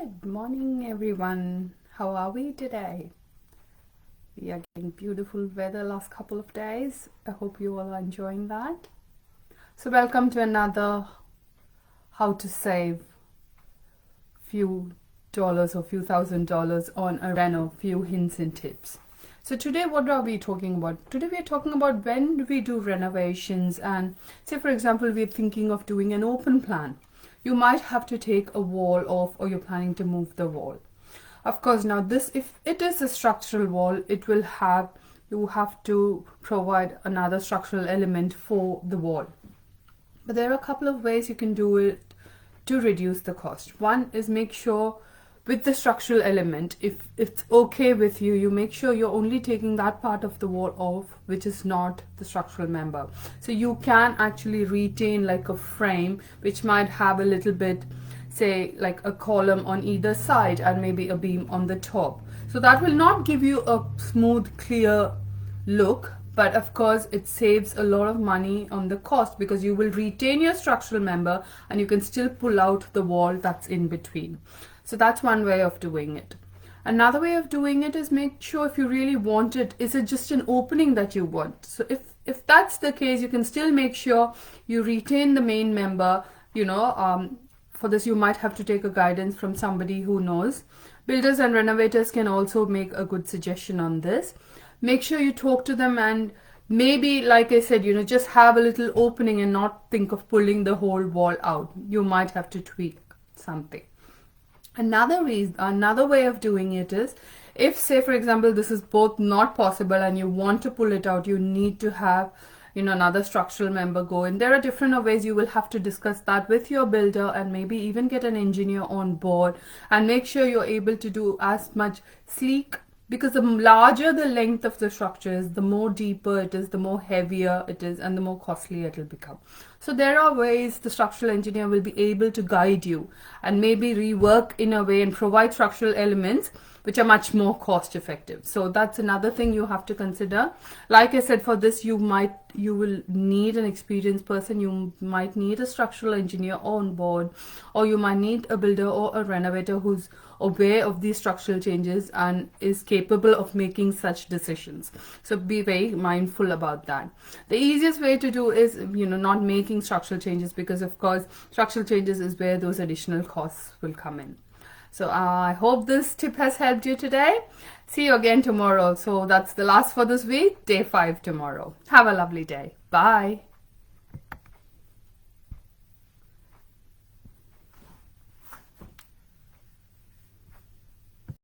Good morning, everyone. How are we today? We are getting beautiful weather last couple of days. I hope you all are enjoying that. So welcome to another how to save few dollars or few $1,000s on a reno, few hints and tips. So today what are we talking about? Today we are talking about when we do renovations, and say for example we're thinking of doing an open plan. You might have to take a wall off, or you're planning to move the wall. Of course, now this, if it is a structural wall, you have to provide another structural element for the wall. But there are a couple of ways you can do it to reduce the cost. One is make sure with the structural element, if it's okay with you, you make sure you're only taking that part of the wall off which is not the structural member. So you can actually retain like a frame which might have a little bit, say like a column on either side and maybe a beam on the top. So that will not give you a smooth, clear look, but of course it saves a lot of money on the cost because you will retain your structural member and you can still pull out the wall that's in between. So that's one way of doing it. Another way of doing it is make sure if you really want it, is it just an opening that you want? So if that's the case, you can still make sure you retain the main member. For this you might have to take a guidance from somebody who knows. Builders and renovators can also make a good suggestion on this. Make sure you talk to them, and maybe, like I said, just have a little opening and not think of pulling the whole wall out. You might have to tweak something. Another way of doing it is, if say for example this is both not possible and you want to pull it out, you need to have another structural member go in. There are different ways. You will have to discuss that with your builder and maybe even get an engineer on board, and make sure you're able to do as much sleek, because the larger the length of the structure is, the more deeper it is, the more heavier it is, and the more costly it will become. So there are ways the structural engineer will be able to guide you and maybe rework in a way and provide structural elements which are much more cost effective. So that's another thing you have to consider. Like I said, for this you will need an experienced person. You might need a structural engineer on board, or you might need a builder or a renovator who's aware of these structural changes and is capable of making such decisions. So be very mindful about that. The easiest way to do is not making structural changes, because of course structural changes is where those additional costs will come in. So I hope this tip has helped you today. See you again tomorrow. So that's the last for this week, day 5 tomorrow. Have a lovely day. Bye.